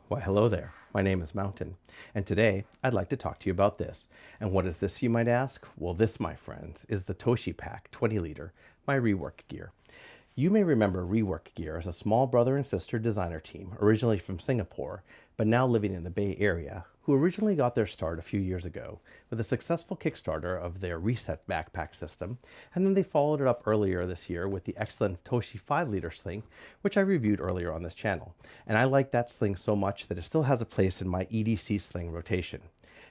Why, hello there. My name is Mountain, and today I'd like to talk to you about this. And what is this, you might ask? Well, this, my friends, is the Toshi Pack 20 liter, my rework gear. You may remember Rework Gear as a small brother and sister designer team, originally from Singapore, but now living in the Bay Area, who originally got their start a few years ago with a successful Kickstarter of their Reset backpack system, and then they followed it up earlier this year with the excellent Toshi 5-liter sling, which I reviewed earlier on this channel. And I like that sling so much that it still has a place in my EDC sling rotation.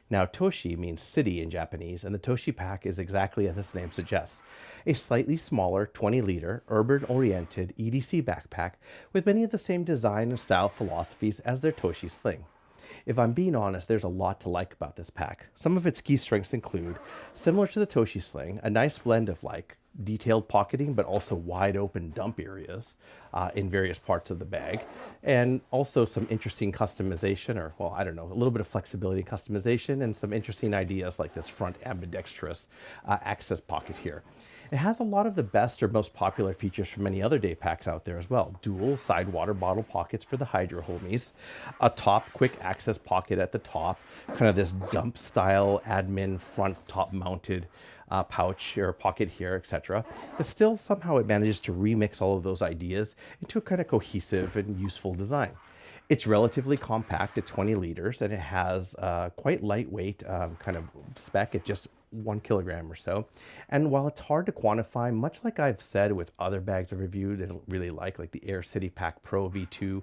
Now, Toshi means city in Japanese, and the Toshi Pack is exactly as its name suggests, a slightly smaller 20-liter, urban-oriented EDC backpack with many of the same design and style philosophies as their Toshi sling. If I'm being honest, there's a lot to like about this pack. Some of its key strengths include, similar to the Toshi sling, a nice blend of detailed pocketing, but also wide open dump areas in various parts of the bag. And also some interesting customization, or well, I don't know, a little bit of flexibility and customization and some interesting ideas like this front ambidextrous access pocket here. It has a lot of the best or most popular features from many other day packs out there as well. Dual side water bottle pockets for the Hydro homies, a top quick access pocket at the top, kind of this dump style admin front top mounted pouch or pocket here, etc. But still somehow it manages to remix all of those ideas into a kind of cohesive and useful design. It's relatively compact at 20 liters, and it has quite lightweight kind of spec at just 1 kilogram or so. And while it's hard to quantify, much like I've said with other bags I've reviewed and really like the Air City Pack Pro V2,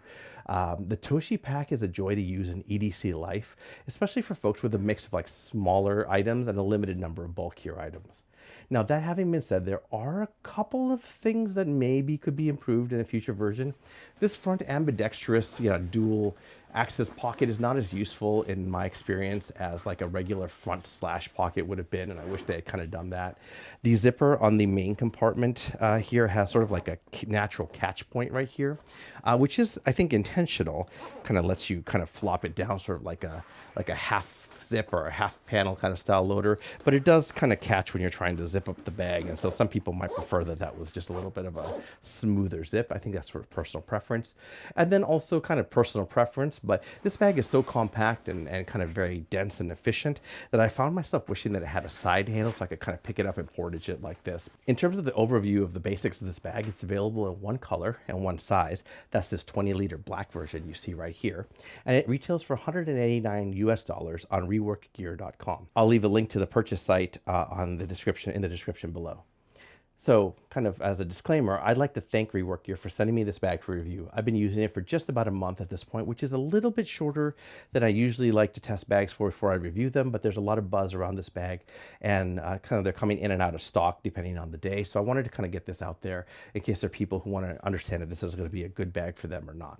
the Toshi Pack is a joy to use in EDC life, especially for folks with a mix of smaller items and a limited number of bulkier items. Now, that having been said, there are a couple of things that maybe could be improved in a future version. This front ambidextrous, dual access pocket is not as useful in my experience as a regular front slash pocket would have been, and I wish they had kind of done that. The zipper on the main compartment here has sort of a natural catch point right here, which is, I think, intentional. Kind of lets you kind of flop it down, sort of like a half zip or a half panel kind of style loader, but it does kind of catch when you're trying to zip up the bag, and so some people might prefer that was just a little bit of a smoother zip. I think that's sort of personal preference. And then also kind of personal preference, but this bag is so compact and kind of very dense and efficient that I found myself wishing that it had a side handle so I could kind of pick it up and portage it like this. In terms of the overview of the basics of this bag, it's available in one color and one size. That's this 20-liter black version you see right here, and it retails for $189 US on reworkgear.com. I'll leave a link to the purchase site in the description below. So, kind of as a disclaimer, I'd like to thank Rework Gear for sending me this bag for review. I've been using it for just about a month at this point, which is a little bit shorter than I usually like to test bags for before I review them, but there's a lot of buzz around this bag, and kind of they're coming in and out of stock depending on the day. So I wanted to kind of get this out there in case there are people who want to understand if this is going to be a good bag for them or not.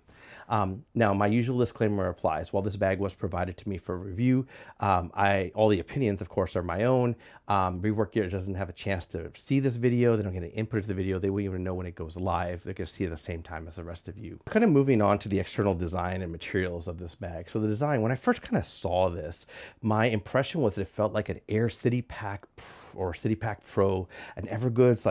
Now, my usual disclaimer applies. While this bag was provided to me for review, all the opinions, of course, are my own. Rework Gear doesn't have a chance to see this video. They don't get an input to the video. They won't even know when it goes live. They're going to see it at the same time as the rest of you. Kind of moving on to the external design and materials of this bag. So the design, when I first kind of saw this, my impression was that it felt like an Air City Pack or City Pack Pro, an Evergoods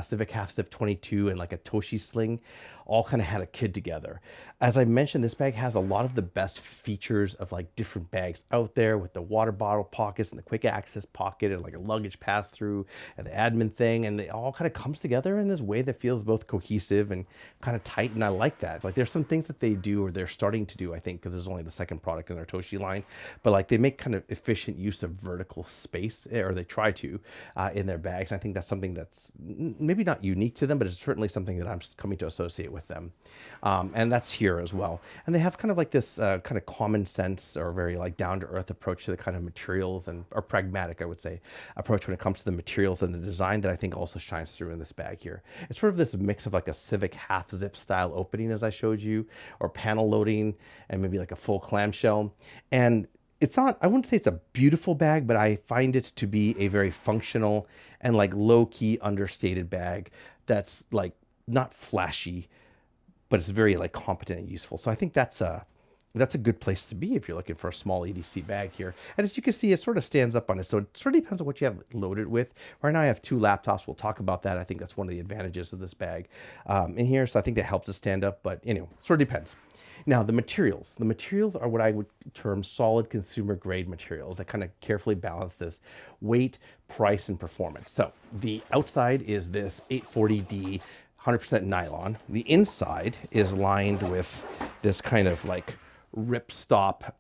Civic Half Zip 22, and a Toshi sling all kind of had a kid together. As I mentioned, this bag has a lot of the best features of different bags out there, with the water bottle pockets and the quick access pocket and a luggage pass through and the admin thing, and it all kind of comes together in this way that feels both cohesive and kind of tight, and I like that. There's some things that they do, or they're starting to do, I think, because there's only the second product in their Toshi line, but they make kind of efficient use of vertical space, or they try to, in their bags. I think that's something that's maybe not unique to them, but it's certainly something that I'm coming to associate with them. And that's here as well. And they have kind of this kind of common sense or very down-to-earth approach to the kind of materials, or pragmatic, I would say, approach when it comes to the materials and the design that I think also shines through in this bag here. It's sort of this mix of a Civic half zip style opening, as I showed you, or panel loading, and maybe a full clamshell. And it's not, I wouldn't say it's a beautiful bag, but I find it to be a very functional and low-key understated bag that's not flashy, but it's very competent and useful. So I think that's a good place to be if you're looking for a small EDC bag here. And as you can see, it sort of stands up on it. So it sort of depends on what you have loaded with. Right now I have 2 laptops. We'll talk about that. I think that's one of the advantages of this bag in here. So I think that helps it stand up, but sort of depends. Now, the materials are what I would term solid consumer grade materials that kind of carefully balance this weight, price, and performance. So the outside is this 840D 100% nylon. The inside is lined with this kind of like ripstop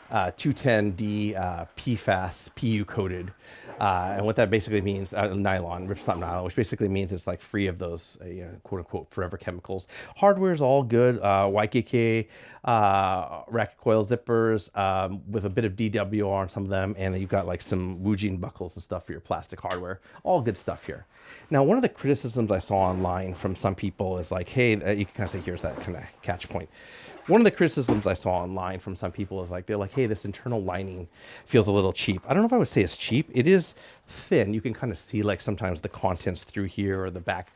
210D PFAS PU coated, and what that basically means, nylon, ripstop nylon, which basically means it's like free of those quote unquote forever chemicals. Hardware is all good, YKK racket coil zippers with a bit of DWR on some of them, and then you've got like some Woojin buckles and stuff for your plastic hardware. All good stuff here. Now, one of the criticisms I saw online from some people is like, hey, you can kind of say, here's that kind of catch point. One of the criticisms I saw online from some people is like, they're like, hey, this internal lining feels a little cheap. I don't know if I would say it's cheap. It is thin. You can kind of see like sometimes the contents through here, or the back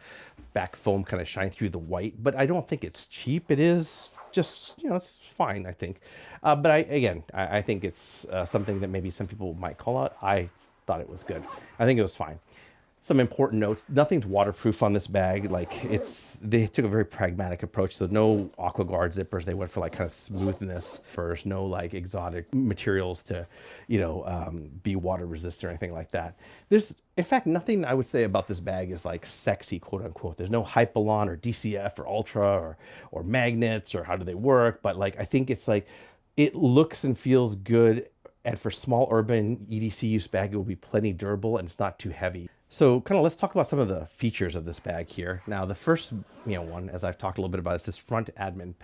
foam kind of shine through the white, but I don't think it's cheap. It is just, it's fine, I think. But I think it's something that maybe some people might call out. I thought it was good. I think it was fine. Some important notes: nothing's waterproof on this bag. Like they took a very pragmatic approach. So no AquaGuard zippers. They went for like kind of smoothness first. No like exotic materials to, be water resistant or anything like that. There's, in fact, nothing I would say about this bag is like sexy, quote unquote. There's no Hypalon or DCF or Ultra or magnets or how do they work. But like, I think it's like, it looks and feels good. And for small urban EDC use bag, it will be plenty durable and it's not too heavy. So kind of let's talk about some of the features of this bag here. Now, the first one, as I've talked a little bit about, is this front admin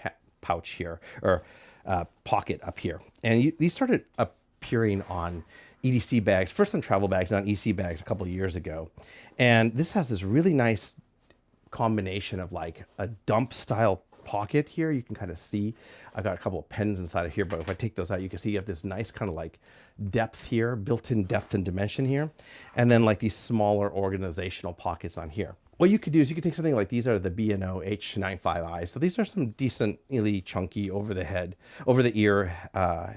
pouch here, or pocket up here. And these started appearing on EDC bags, first on travel bags, and on EDC bags a couple of years ago. And this has this really nice combination of like a dump style pocket here. You can kind of see I've got a couple of pens inside of here, but if I take those out, you can see you have this nice kind of like depth here, built-in depth and dimension here, and then like these smaller organizational pockets on here. What you could do is you could take something like, these are the B&O H95Is. So these are some decently chunky over the ear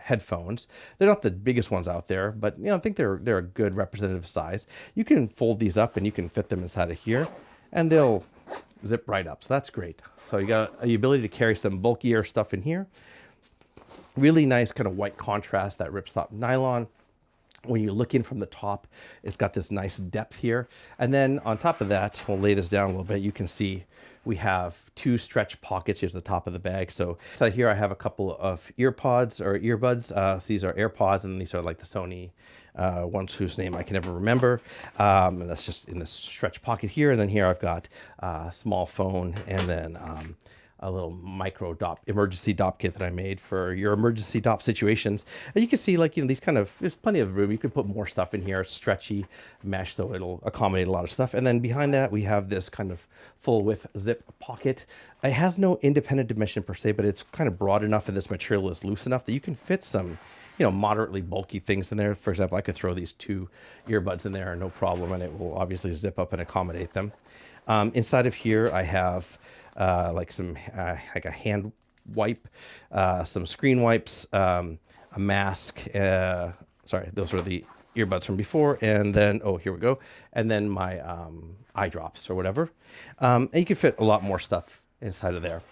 headphones. They're not the biggest ones out there, but I think they're a good representative size. You can fold these up and you can fit them inside of here, and they'll zip right up. So that's great. So you got the ability to carry some bulkier stuff in here. Really nice kind of white contrast, that ripstop nylon. When you're looking from the top, it's got this nice depth here. And then on top of that, we'll lay this down a little bit. You can see we have two stretch pockets. Here's the top of the bag. So here I have a couple of earpods or earbuds. So these are AirPods, and these are like the Sony ones whose name I can never remember. And that's just in this stretch pocket here. And then here I've got a small phone, and then a little micro emergency DOP kit that I made for your emergency DOP situations. And you can see like, these kind of, there's plenty of room. You could put more stuff in here, stretchy mesh, so it'll accommodate a lot of stuff. And then behind that, we have this kind of full width zip pocket. It has no independent dimension per se, but it's kind of broad enough and this material is loose enough that you can fit some, moderately bulky things in there. For example, I could throw these two earbuds in there, no problem, and it will obviously zip up and accommodate them. Inside of here, I have like some like a hand wipe, some screen wipes, a mask. Sorry, those were the earbuds from before. And then, here we go. And then my eye drops or whatever. And you can fit a lot more stuff inside of there.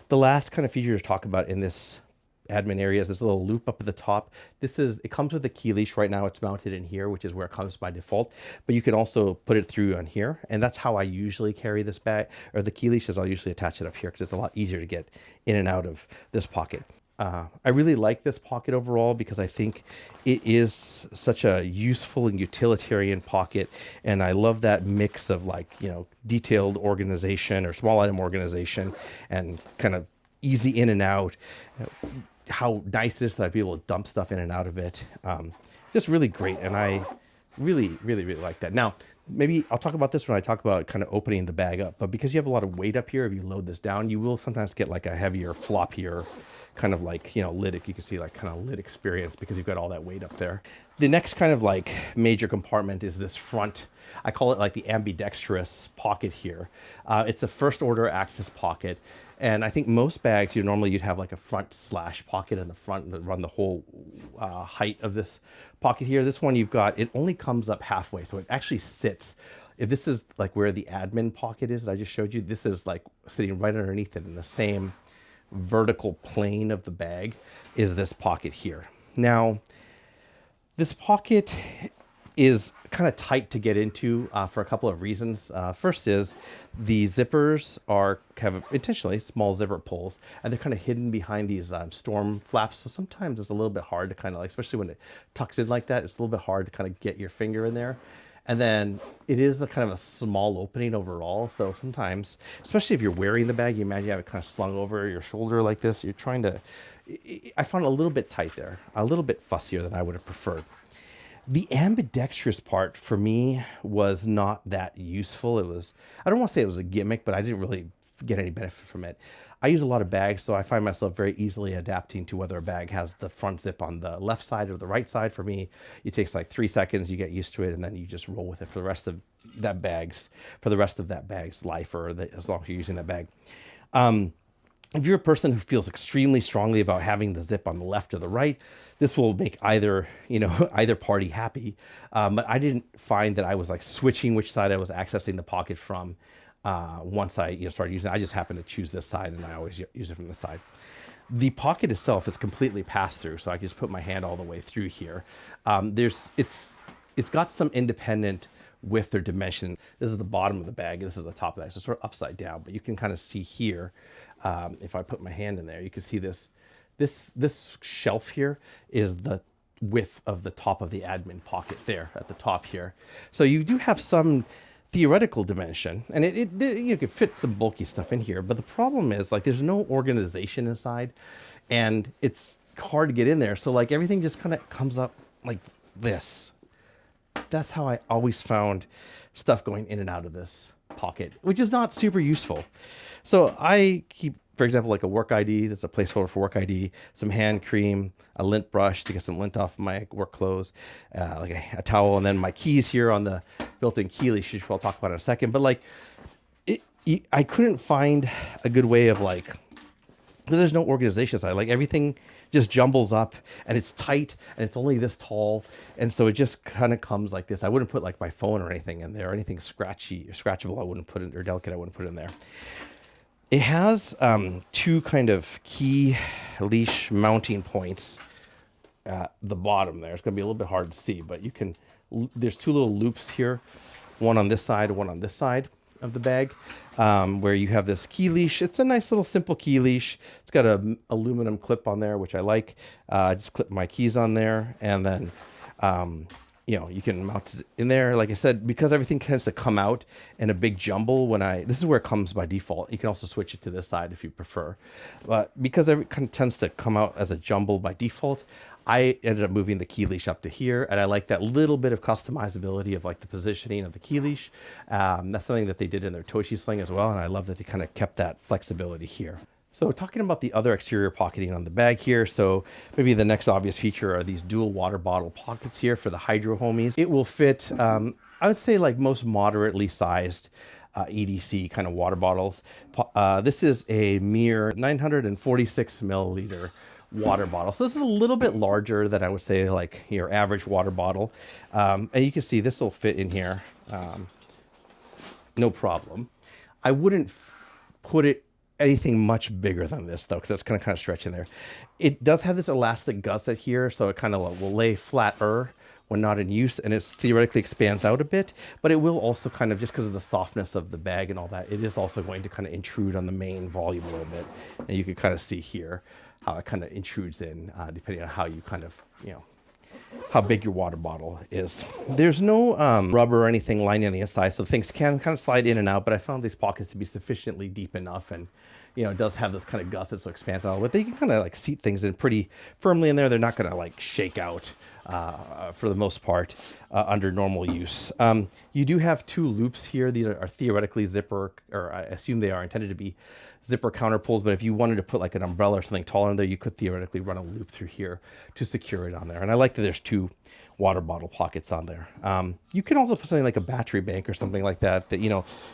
The last kind of feature to talk about in this admin area is this little loop up at the top. It comes with a key leash. Right now it's mounted in here, which is where it comes by default, but you can also put it through on here. And that's how I usually carry this bag, or the key leash is I'll usually attach it up here because it's a lot easier to get in and out of this pocket. I really like this pocket overall because I think it is such a useful and utilitarian pocket. And I love that mix of like, detailed organization or small item organization and kind of easy in and out. How nice it is that I'd be able to dump stuff in and out of it. Just really great. And I really, really, really like that. Now, maybe I'll talk about this when I talk about kind of opening the bag up, but because you have a lot of weight up here, if you load this down, you will sometimes get like a heavier, floppier kind of like, lid, you can see like kind of lid experience because you've got all that weight up there. The next kind of like major compartment is this front, I call it like the ambidextrous pocket here. It's a first order access pocket. And I think most bags, you'd have like a front slash pocket in the front that run the whole height of this pocket here. This one it only comes up halfway. So it actually sits, if this is like where the admin pocket is that I just showed you, this is like sitting right underneath it in the same vertical plane of the bag is this pocket here. Now, this pocket is kind of tight to get into for a couple of reasons. First is the zippers have intentionally small zipper pulls, and they're kind of hidden behind these storm flaps. So sometimes it's a little bit hard to kind of like, especially when it tucks in like that, it's a little bit hard to kind of get your finger in there. And then it is a kind of a small opening overall. So sometimes, especially if you're wearing the bag, you imagine you have it kind of slung over your shoulder like this. You're trying to, I found it a little bit tight there, a little bit fussier than I would have preferred. The ambidextrous part for me was not that useful. It was, I don't want to say it was a gimmick, but I didn't really get any benefit from it. I use a lot of bags, so I find myself very easily adapting to whether a bag has the front zip on the left side or the right side. For me, it takes like 3 seconds, you get used to it, and then you just roll with it for the rest of that bag's life, or as long as you're using that bag. If you're a person who feels extremely strongly about having the zip on the left or the right, this will make either party happy. But I didn't find that I was like switching which side I was accessing the pocket from once I started using it. I just happened to choose this side, and I always use it from this side. The pocket itself is completely pass through, so I can just put my hand all the way through here. It's got some independent width or dimension. This is the bottom of the bag, this is the top of the bag, so it's sort of upside down, but you can kind of see here, if I put my hand in there, you can see this shelf here is the width of the top of the admin pocket there at the top here. So you do have some theoretical dimension, and you could fit some bulky stuff in here, but the problem is like there's no organization inside, and it's hard to get in there. So like everything just kind of comes up like this. That's how I always found stuff going in and out of this pocket, which is not super useful. So I keep, for example, like a work ID. That's a placeholder for work ID, some hand cream, a lint brush to get some lint off my work clothes, like a towel, and then my keys here on the built-in key leash, which I'll talk about in a second. But like, I couldn't find a good way of like, because there's no organization side. Like everything just jumbles up, and it's tight, and it's only this tall, and so it just kind of comes like this. I wouldn't put like my phone or anything in there, or anything scratchy or scratchable. I wouldn't put it, or delicate. I wouldn't put it in there. It has 2 kind of key leash mounting points at the bottom there. It's going to be a little bit hard to see, but you can. There's 2 little loops here, one on this side, one on this side of the bag, where you have this key leash. It's a nice little simple key leash. It's got an aluminum clip on there, which I like. I just clip my keys on there, and then you can mount it in there. Like I said, because everything tends to come out in a big jumble this is where it comes by default. You can also switch it to this side if you prefer. But because it kind of tends to come out as a jumble by default, I ended up moving the key leash up to here, and I like that little bit of customizability of like the positioning of the key leash. That's something that they did in their Toshi sling as well, and I love that they kind of kept that flexibility here. So talking about the other exterior pocketing on the bag here, so maybe the next obvious feature are these dual water bottle pockets here for the Hydro homies. It will fit, I would say, like most moderately sized EDC kind of water bottles. This is a mere 946 milliliter water bottle. So this is a little bit larger than I would say like your average water bottle. And you can see this will fit in here, no problem. I wouldn't put it anything much bigger than this though, because that's kind of stretching there. It does have this elastic gusset here, so it kind of will lay flatter when not in use, and it theoretically expands out a bit, but it will also kind of, just because of the softness of the bag and all that, it is also going to kind of intrude on the main volume a little bit. And you can kind of see here how it kind of intrudes in, depending on how you kind of, how big your water bottle is. There's no rubber or anything lining on the inside, so things can kind of slide in and out, but I found these pockets to be sufficiently deep enough, and it does have this kind of gusset, so it expands out, but they can kind of like seat things in pretty firmly in there. They're not going to like shake out for the most part under normal use. You do have 2 loops here. These are theoretically zipper, or I assume they are intended to be zipper counter pulls, but if you wanted to put like an umbrella or something taller in there, you could theoretically run a loop through here to secure it on there. And I like that there's 2 water bottle pockets on there. You can also put something like a battery bank or something like that,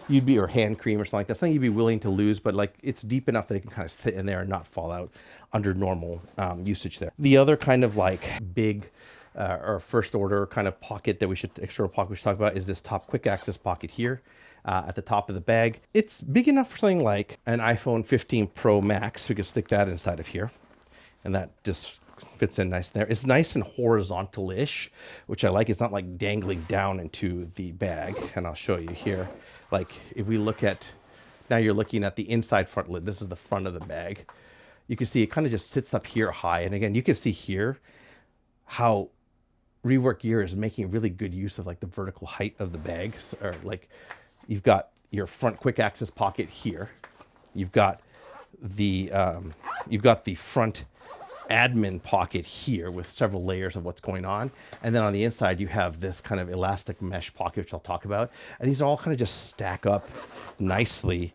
you'd be, or hand cream or something like that, something you'd be willing to lose, but like it's deep enough that it can kind of sit in there and not fall out under normal usage there. The other kind of like big or first order kind of pocket that external pocket we should talk about is this top quick access pocket here. at the top of the bag. It's big enough for something like an iPhone 15 Pro Max. So we can stick that inside of here. And that just fits in nice there. It's nice and horizontal-ish, which I like. It's not like dangling down into the bag. And I'll show you here. Like if we look at, now you're looking at the inside front lid. This is the front of the bag. You can see it kind of just sits up here high. And again, you can see here how Rework Gear is making really good use of like the vertical height of the bag. So, or like you've got your front quick access pocket here. You've got the front admin pocket here with several layers of what's going on. And then on the inside, you have this kind of elastic mesh pocket, which I'll talk about. And these all kind of just stack up nicely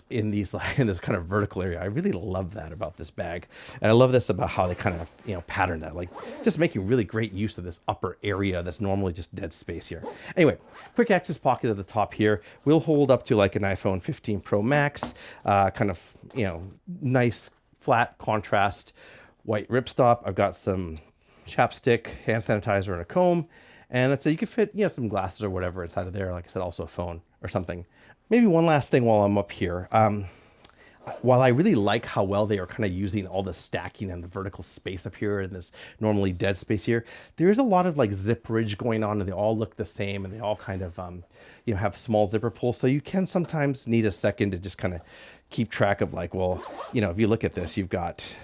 in these, in this kind of vertical area. I really love that about this bag. And I love this about how they kind of, pattern that, like just making really great use of this upper area that's normally just dead space here. Anyway, quick access pocket at the top here will hold up to like an iPhone 15 Pro Max, kind of, nice flat contrast white ripstop. I've got some chapstick, hand sanitizer, and a comb. And that's it. You can fit, some glasses or whatever inside of there. Like I said, also a phone or something. Maybe one last thing while I'm up here. While I really like how well they are kind of using all the stacking and the vertical space up here in this normally dead space here, there is a lot of like zipperage going on, and they all look the same, and they all kind of, have small zipper pulls. So you can sometimes need a second to just kind of keep track of like, well, if you look at this, you've got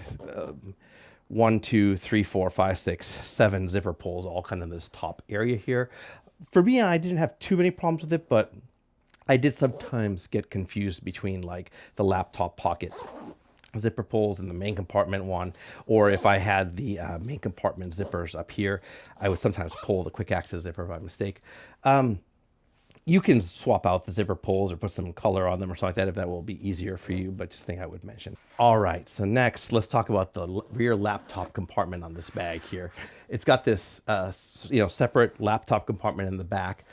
1, 2, 3, 4, 5, 6, 7 zipper pulls all kind of in this top area here. For me, I didn't have too many problems with it, but I did sometimes get confused between like the laptop pocket zipper pulls and the main compartment one, or if I had the main compartment zippers up here, I would sometimes pull the quick access zipper by mistake. You can swap out the zipper pulls or put some color on them or something like that if that will be easier for you, but just think I would mention. All right, so next, let's talk about the rear laptop compartment on this bag here. It's got this, separate laptop compartment in the back,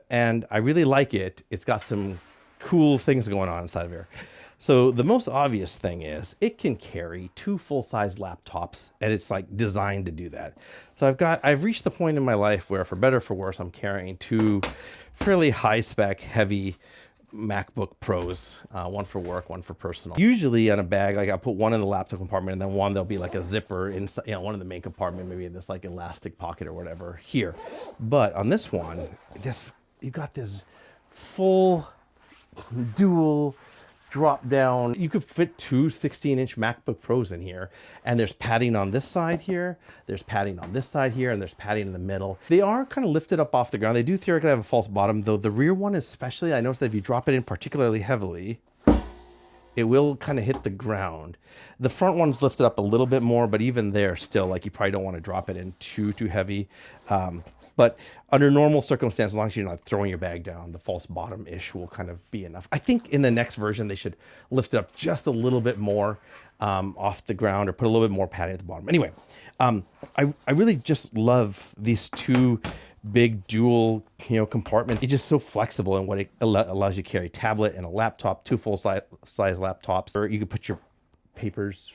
and I really like it. It's got some cool things going on inside of here. So the most obvious thing is it can carry 2 full-size laptops, and it's like designed to do that. So I've reached the point in my life where, for better or for worse, I'm carrying 2 fairly high-spec, heavy MacBook Pros, one for work, one for personal. Usually on a bag, like I'll put one in the laptop compartment, and then one there'll be like a zipper inside, one in the main compartment, maybe in this like elastic pocket or whatever here. But on this one, you've got this full dual drop down. You could fit 2 16-inch MacBook Pros in here, and there's padding on this side here, there's padding on this side here, and there's padding in the middle. They are kind of lifted up off the ground. They do theoretically have a false bottom, though the rear one especially, I noticed that if you drop it in particularly heavily, it will kind of hit the ground. The front one's lifted up a little bit more, but even there still, like you probably don't want to drop it in too heavy. But under normal circumstances, as long as you're not throwing your bag down, the false bottom-ish will kind of be enough. I think in the next version, they should lift it up just a little bit more off the ground, or put a little bit more padding at the bottom. Anyway, I really just love these 2 big dual compartments. It's just so flexible in what it allows you to carry: tablet and a laptop, 2 full-size laptops. Or you could put your papers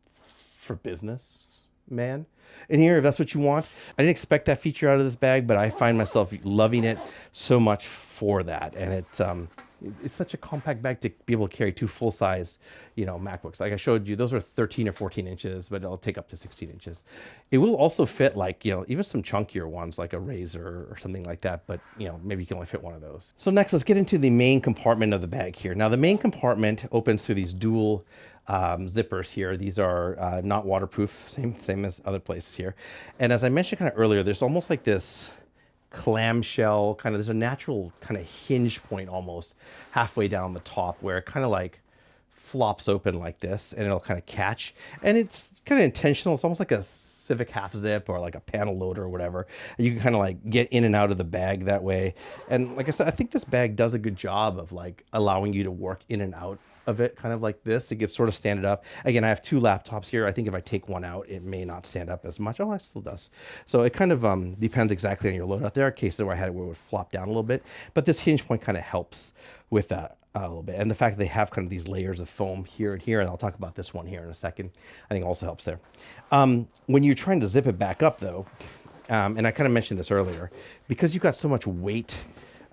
for business, man, in here if that's what you want. I didn't expect that feature out of this bag, but I find myself loving it so much for that. And it's such a compact bag to be able to carry 2 full-size, MacBooks. Like I showed you, those are 13 or 14 inches, but it'll take up to 16 inches. It will also fit like, even some chunkier ones like a Razor or something like that, but maybe you can only fit one of those. So next, let's get into the main compartment of the bag here. Now the main compartment opens through these dual zippers here. These are not waterproof, same as other places here. And as I mentioned kind of earlier, there's almost like this clamshell kind of, there's a natural kind of hinge point almost halfway down the top where it kind of like flops open like this, and it'll kind of catch. And it's kind of intentional. It's almost like a Civic half zip or like a panel loader or whatever. And you can kind of like get in and out of the bag that way. And like I said, I think this bag does a good job of like allowing you to work in and out of it kind of like this. It gets sort of standed up. Again, I have 2 laptops here. I think if I take one out, it may not stand up as much. Oh, it still does. So it kind of depends exactly on your load out. There are cases where I had it where it would flop down a little bit, but this hinge point kind of helps with that a little bit. And the fact that they have kind of these layers of foam here and here, and I'll talk about this one here in a second, I think also helps there. When you're trying to zip it back up though, and I kind of mentioned this earlier, because you've got so much weight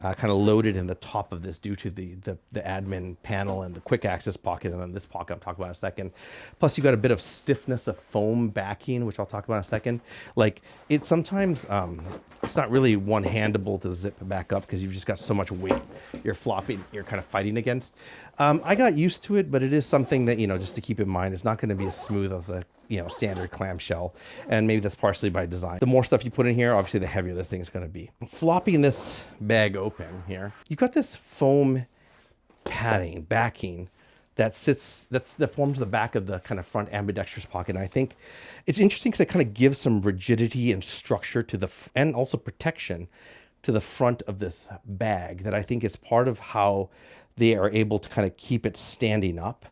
kind of loaded in the top of this due to the admin panel and the quick access pocket, and then this pocket I'm talking about in a second. Plus you got a bit of stiffness of foam backing, which I'll talk about in a second. Like it sometimes, it's not really one-handable to zip back up because you've just got so much weight you're flopping, you're kind of fighting against. I got used to it, but it is something that, just to keep in mind, it's not going to be as smooth as a standard clamshell, and maybe that's partially by design. The more stuff you put in here, obviously the heavier this thing is going to be. Flopping this bag open here, you've got this foam padding, backing that forms the back of the kind of front ambidextrous pocket. And I think it's interesting because it kind of gives some rigidity and structure to and also protection to the front of this bag that I think is part of how they are able to kind of keep it standing up.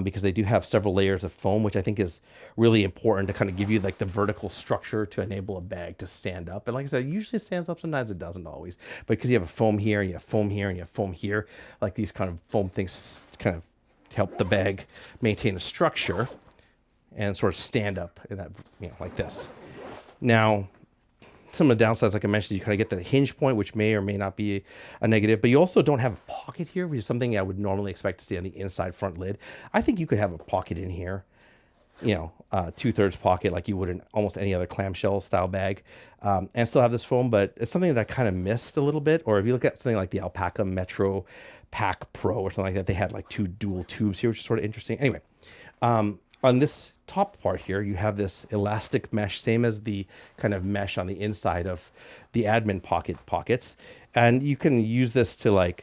Because they do have several layers of foam, which I think is really important to kind of give you like the vertical structure to enable a bag to stand up. And like I said, it usually stands up, sometimes it doesn't always. But because you have a foam here, and you have foam here, and you have foam here, like these kind of foam things kind of help the bag maintain a structure and sort of stand up in that, like this. Now, some of the downsides, like I mentioned, you kind of get the hinge point, which may or may not be a negative, but you also don't have a pocket here, which is something I would normally expect to see on the inside front lid. I think you could have a pocket in here, 2/3 pocket like you would in almost any other clamshell style bag, and still have this foam, but it's something that I kind of missed a little bit. Or if you look at something like the Alpaca Metro Pack Pro or something like that, they had like 2 dual tubes here, which is sort of interesting. Anyway, on this top part here, you have this elastic mesh, same as the kind of mesh on the inside of the admin pockets. And you can use this to I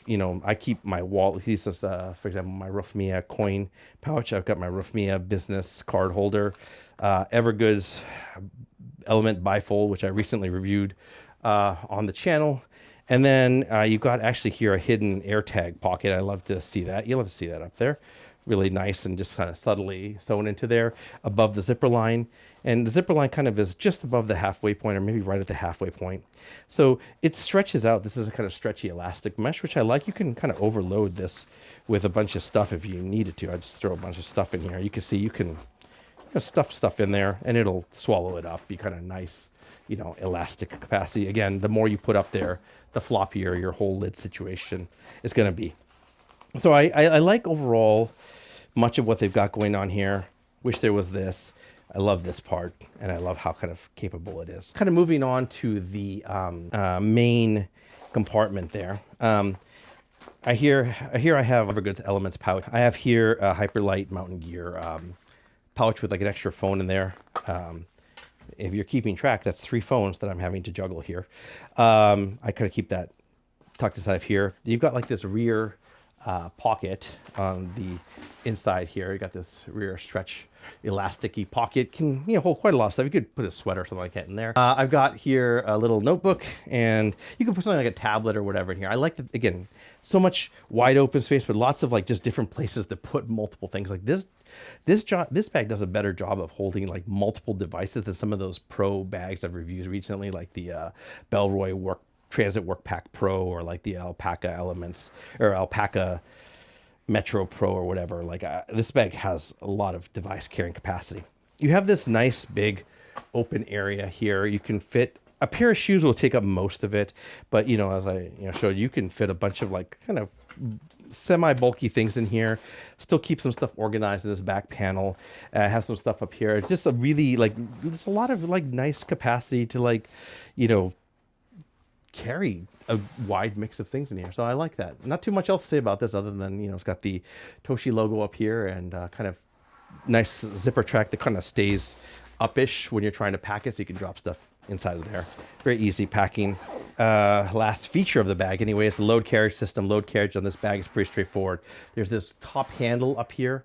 keep my wallet, this is, for example, my Rufmia coin pouch. I've got my Rufmia business card holder, Evergood's Element Bifold, which I recently reviewed on the channel. And then you've got actually here a hidden AirTag pocket. I love to see that. You'll love to see that up there. Really nice and just kind of subtly sewn into there above the zipper line. And the zipper line kind of is just above the halfway point, or maybe right at the halfway point. So it stretches out. This is a kind of stretchy elastic mesh, which I like. You can kind of overload this with a bunch of stuff if you needed to. I just throw a bunch of stuff in here. You can see you can stuff stuff in there and it'll swallow it up. Be kind of nice, elastic capacity. Again, the more you put up there, the floppier your whole lid situation is going to be. So I like overall much of what they've got going on here. Wish there was this. I love this part, and I love how kind of capable it is. Kind of moving on to the main compartment there. I have Evergood's Elements pouch. I have here a Hyperlight Mountain Gear pouch with like an extra phone in there. If you're keeping track, that's 3 phones that I'm having to juggle here. I kind of keep that tucked inside of here. You've got like this rear pocket on the inside here. You got this rear stretch elasticy pocket, can hold quite a lot of stuff. You could put a sweater or something like that in there. I've got here a little notebook, and you can put something like a tablet or whatever in here. I like that, again, so much wide open space, but lots of like just different places to put multiple things. Like this bag does a better job of holding like multiple devices than some of those pro bags I've reviewed recently, like the Bellroy Transit Work Pack Pro, or like the Alpaca Elements or Alpaca Metro Pro or whatever. Like this bag has a lot of device carrying capacity. You have this nice big open area here. You can fit a pair of shoes, will take up most of it, but as I showed you, can fit a bunch of like kind of semi-bulky things in here. Still keep some stuff organized in this back panel. Have some stuff up here. It's just a really there's a lot of like nice capacity to carry a wide mix of things in here. So I like that. Not too much else to say about this other than, it's got the Toshi logo up here and kind of nice zipper track that kind of stays up-ish when you're trying to pack it, so you can drop stuff inside of there. Very easy packing. Last feature of the bag anyway is the load carriage system. Load carriage on this bag is pretty straightforward. There's this top handle up here,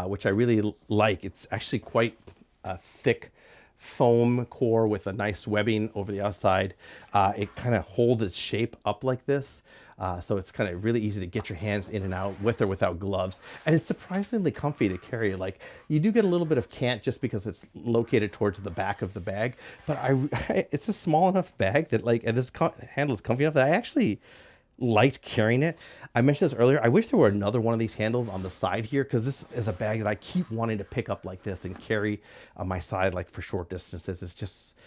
which I really like. It's actually quite thick foam core with a nice webbing over the outside. It kind of holds its shape up like this. So it's kind of really easy to get your hands in and out with or without gloves. And it's surprisingly comfy to carry. Like, you do get a little bit of cant just because it's located towards the back of the bag. But it's a small enough bag that and this handle is comfy enough that I actually liked carrying it. I mentioned this earlier. I wish there were another one of these handles on the side here, because this is a bag that I keep wanting to pick up like this and carry on my side, like for short distances. It's just,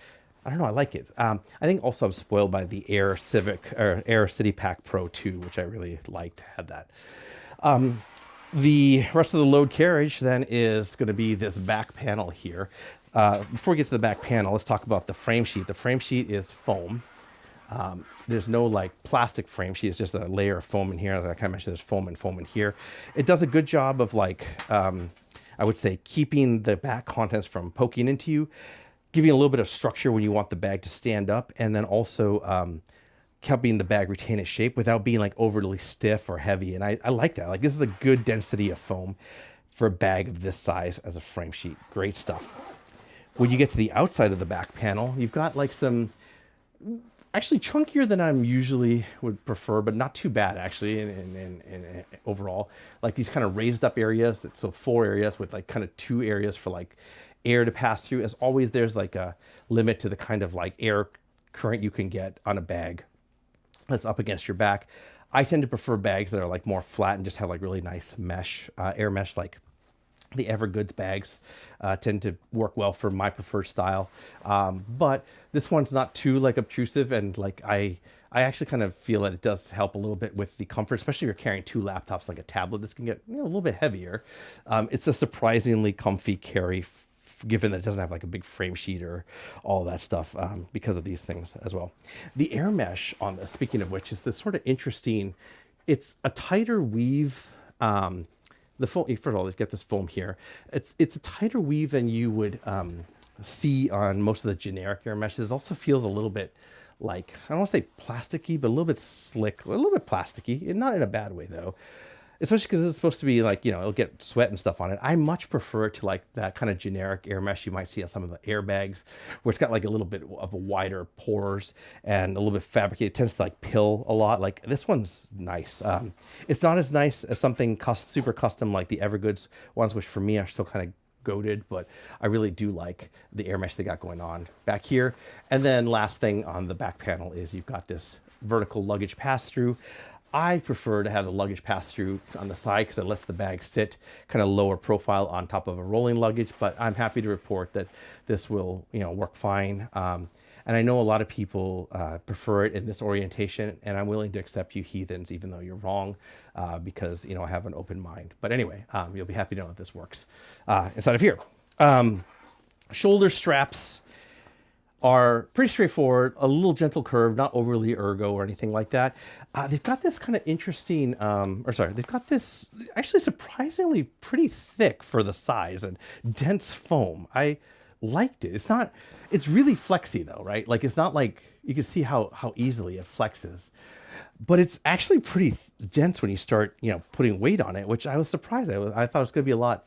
I don't know. I like it. I think also I'm spoiled by the Air Civic or Air City Pack Pro 2, which I really liked. Had that. The rest of the load carriage then is going to be this back panel here. Before we get to the back panel, let's talk about the frame sheet. The frame sheet is foam. There's no like plastic frame sheet. It's just a layer of foam in here. Like I kind of mentioned, there's foam in here. It does a good job of like, I would say, keeping the back contents from poking into you, giving a little bit of structure when you want the bag to stand up, and then also helping the bag retain its shape without being like overly stiff or heavy. And I like that. Like this is a good density of foam for a bag of this size as a frame sheet. Great stuff. When you get to the outside of the back panel, you've got like some, actually chunkier than I'm usually would prefer, but not too bad actually in overall. Like these kind of raised up areas. So 4 areas with like kind of 2 areas for like air to pass through. As always, there's like a limit to the kind of like air current you can get on a bag that's up against your back. I tend to prefer bags that are like more flat and just have like really nice mesh, air mesh, like the Evergoods bags tend to work well for my preferred style. But this one's not too like obtrusive, and like I actually kind of feel that it does help a little bit with the comfort, especially if you're carrying 2 laptops like a tablet. This can get a little bit heavier. It's a surprisingly comfy carry, given that it doesn't have like a big frame sheet or all that stuff, because of these things as well. The air mesh on this, speaking of which, is this sort of interesting. It's a tighter weave. The foam, first of all, you've got this foam here. It's a tighter weave than you would see on most of the generic air meshes. It also feels a little bit like, I don't want to say plasticky, but a little bit slick, a little bit plasticky, and not in a bad way though. Especially because it's supposed to be like, it'll get sweat and stuff on it. I much prefer to like that kind of generic air mesh you might see on some of the airbags, where it's got like a little bit of a wider pores and a little bit fabricated. It tends to like pill a lot. Like this one's nice. It's not as nice as something super custom like the Evergoods ones, which for me are still kind of goated, but I really do like the air mesh they got going on back here. And then last thing on the back panel is you've got this vertical luggage pass-through. I prefer to have the luggage pass through on the side because it lets the bag sit kind of lower profile on top of a rolling luggage, but I'm happy to report that this will, work fine. And I know a lot of people prefer it in this orientation, and I'm willing to accept you heathens, even though you're wrong, because, I have an open mind. But anyway, you'll be happy to know that this works inside of here. Shoulder straps are pretty straightforward, a little gentle curve, not overly ergo or anything like that. They've got this kind of interesting, they've got this actually surprisingly pretty thick for the size and dense foam. I liked it. It's really flexy though, right? Like it's not like, you can see how easily it flexes, but it's actually pretty dense when you start, putting weight on it, which I was surprised at. I thought it was going to be a lot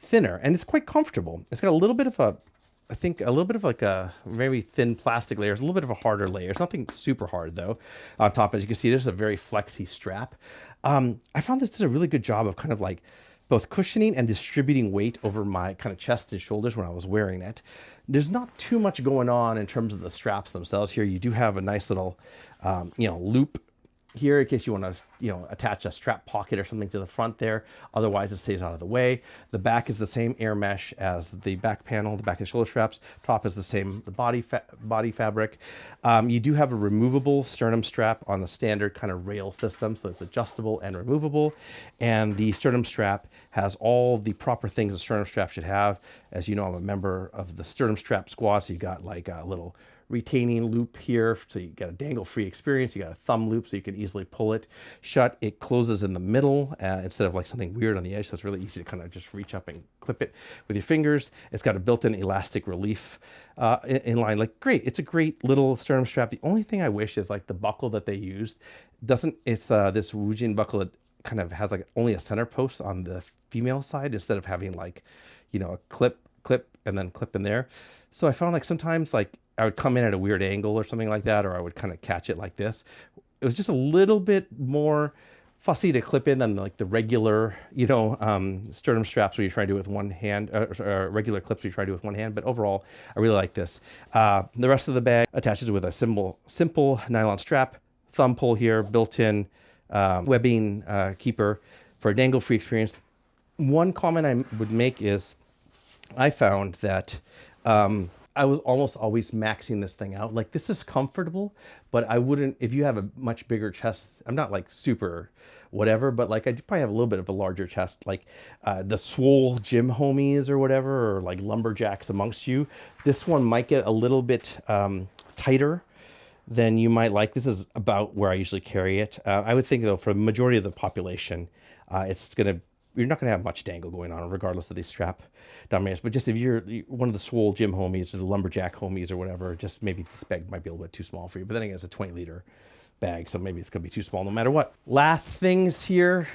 thinner, and it's quite comfortable. It's got a little bit of like a very thin plastic layer. It's a little bit of a harder layer. It's nothing super hard though. On top, as you can see, there's a very flexy strap. I found this does a really good job of kind of like both cushioning and distributing weight over my kind of chest and shoulders when I was wearing it. There's not too much going on in terms of the straps themselves here. You do have a nice little, loop here in case you want to, attach a strap pocket or something to the front there. Otherwise, it stays out of the way. The back is the same air mesh as the back panel, the back and shoulder straps. Top is the same, the body fabric. You do have a removable sternum strap on the standard kind of rail system, so it's adjustable and removable. And the sternum strap has all the proper things a sternum strap should have. As you know, I'm a member of the sternum strap squad, so you got like a little retaining loop here, so you get a dangle-free experience. You got a thumb loop, so you can easily pull it shut. It closes in the middle instead of like something weird on the edge, so it's really easy to kind of just reach up and clip it with your fingers. It's got a built-in elastic relief in line. Like, great. It's a great little sternum strap. The only thing I wish is like the buckle that they used doesn't. It's this Woojin buckle that kind of has like only a center post on the female side instead of having like, a clip, and then clip in there. So I found like sometimes like I would come in at a weird angle or something like that, or I would kind of catch it like this. It was just a little bit more fussy to clip in than like the regular, sternum straps where you try to do it with one hand, or regular clips where you try to do it with one hand. But overall, I really like this. The rest of the bag attaches with a simple nylon strap, thumb pull here, built-in webbing keeper for a dangle-free experience. One comment I would make is I found that I was almost always maxing this thing out. Like, this is comfortable, but I wouldn't, if you have a much bigger chest, I'm not like super whatever, but like I probably have a little bit of a larger chest, like the swole gym homies or whatever, or like lumberjacks amongst you. This one might get a little bit tighter than you might like. This is about where I usually carry it. I would think though, for the majority of the population, you're not gonna have much dangle going on regardless of these strap dominators. But just if you're one of the swole gym homies or the lumberjack homies or whatever, just maybe this bag might be a little bit too small for you. But then again, it's a 20-liter bag, so maybe it's gonna be too small no matter what. Last things here,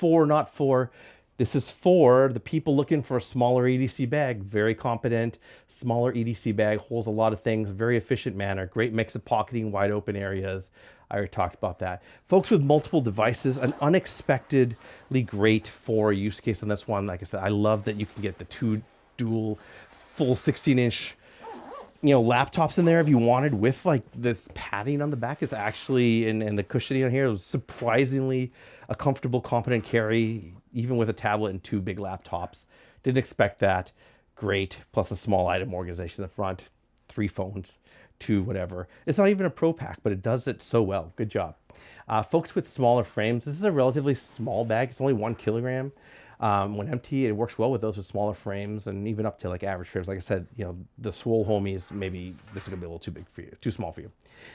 not for. This is for the people looking for a smaller EDC bag. Very competent, smaller EDC bag, holds a lot of things, very efficient manner, great mix of pocketing, wide open areas. I already talked about that. Folks with multiple devices, an unexpectedly great for use case on this one. Like I said, I love that you can get the two dual full 16-inch laptops in there if you wanted, with like this padding on the back is actually, and the cushioning on here is surprisingly a comfortable, competent carry, even with a tablet and two big laptops. Didn't expect that. Great. Plus a small item organization in the front, 3 phones, 2 whatever. It's not even a Pro Pack, but it does it so well. Good job. Folks with smaller frames, this is a relatively small bag. It's only 1 kilogram. When empty, it works well with those with smaller frames and even up to like average frames. Like I said, the swole homies, maybe this is gonna be a little too big for you, too small for you.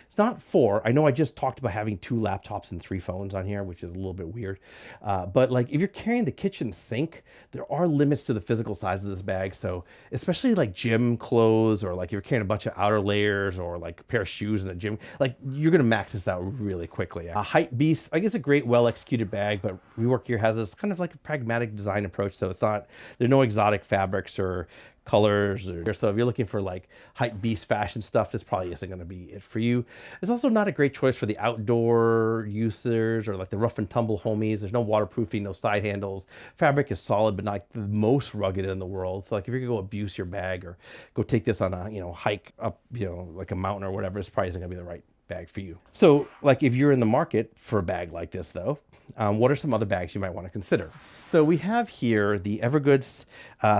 It's not 4. I know I just talked about having 2 laptops and 3 phones on here, which is a little bit weird. But like if you're carrying the kitchen sink, there are limits to the physical size of this bag. So especially like gym clothes, or like if you're carrying a bunch of outer layers, or like a pair of shoes in the gym, like you're gonna max this out really quickly. Hype Beast, I guess a great, well executed bag, but Rework Gear has this kind of like a pragmatic design approach. So it's not, there's no exotic fabrics or colors, or so if you're looking for like hype beast fashion stuff, this probably isn't going to be it for you. It's also not a great choice for the outdoor users or like the rough and tumble homies. There's no waterproofing, no side handles. Fabric is solid, but not the most rugged in the world. So like if you're gonna go abuse your bag or go take this on a hike up like a mountain or whatever, it's probably isn't gonna be the right bag for you. So like if you're in the market for a bag like this though, what are some other bags you might want to consider? So we have here the Evergoods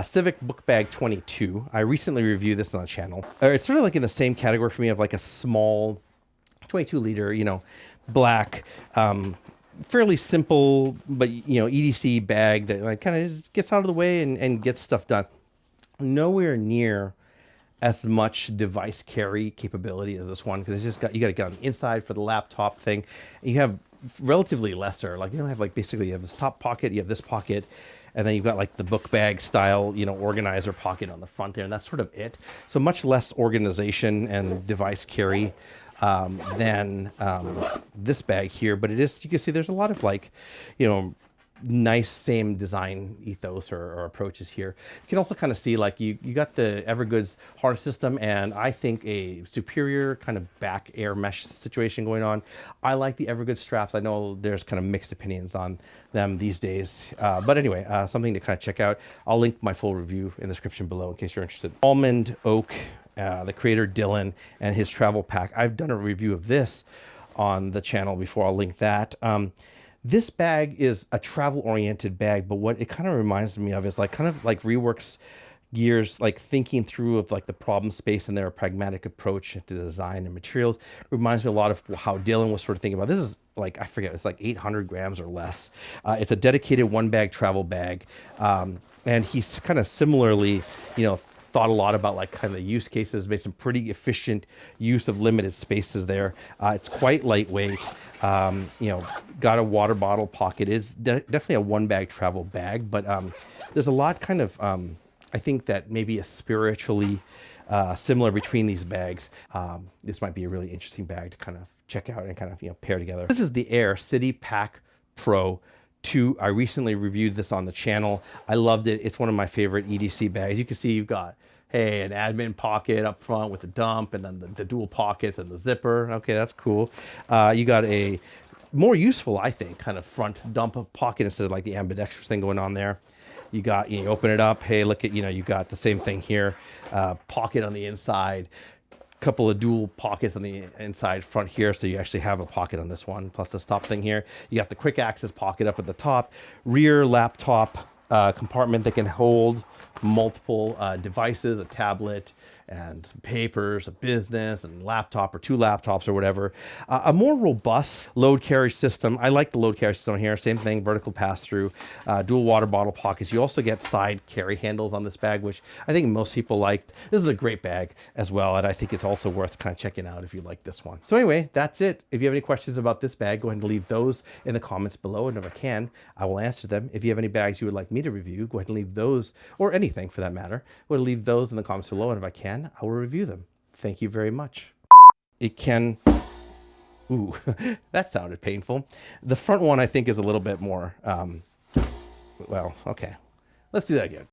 Civic Book Bag 22. I recently reviewed this on the channel. It's sort of like in the same category for me of like a small 22 liter, black, fairly simple, but EDC bag that like kind of just gets out of the way and gets stuff done. Nowhere near as much device carry capability as this one, because it's just you got to get on the inside for the laptop thing. You have relatively lesser, like you don't have like basically you have this top pocket, you have this pocket, and then you've got like the book bag style organizer pocket on the front there, and that's sort of it. So much less organization and device carry than this bag here, but it is, you can see there's a lot of like nice same design ethos or approaches here. You can also kind of see like you got the Evergoods harness system, and I think a superior kind of back air mesh situation going on. I like the Evergoods straps. I know there's kind of mixed opinions on them these days, but anyway, something to kind of check out. I'll link my full review in the description below in case you're interested. Almond Oak, the creator Dylan, and his travel pack. I've done a review of this on the channel before. I'll link that. This bag is a travel-oriented bag, but what it kind of reminds me of is like kind of like Rework Gear's like thinking through of like the problem space and their pragmatic approach to design and materials. It reminds me a lot of how Dylan was sort of thinking about. This is like, I forget, it's like 800 grams or less. It's a dedicated 1-bag travel bag, and he's kind of similarly, thought a lot about like kind of the use cases, made some pretty efficient use of limited spaces there. It's quite lightweight, got a water bottle pocket. It's definitely a 1-bag travel bag, but there's a lot kind of, I think that maybe is spiritually similar between these bags. This might be a really interesting bag to kind of check out and kind of, pair together. This is the Air City Pack Pro 2. I recently reviewed this on the channel. I loved it. It's one of my favorite EDC bags. You can see you've got, hey, an admin pocket up front with the dump, and then the dual pockets and the zipper. Okay, that's cool. You got a more useful, I think, kind of front dump pocket instead of like the ambidextrous thing going on there. You got, you open it up. Hey, look at, you got the same thing here. Pocket on the inside. Couple of dual pockets on the inside front here, so you actually have a pocket on this one, plus this top thing here. You got the quick access pocket up at the top, rear laptop compartment that can hold multiple devices, a tablet, and some papers, a business, and laptop or 2 laptops or whatever. A more robust load carriage system. I like the load carriage system here. Same thing, vertical pass-through, dual water bottle pockets. You also get side carry handles on this bag, which I think most people liked. This is a great bag as well, and I think it's also worth kind of checking out if you like this one. So anyway, that's it. If you have any questions about this bag, go ahead and leave those in the comments below, and if I can, I will answer them. If you have any bags you would like me to review, go ahead and leave those, or anything for that matter, go ahead and leave those in the comments below, and if I can, I will review them. Thank you very much. It can... Ooh, that sounded painful. The front one I think is a little bit more, well, okay. Let's do that again.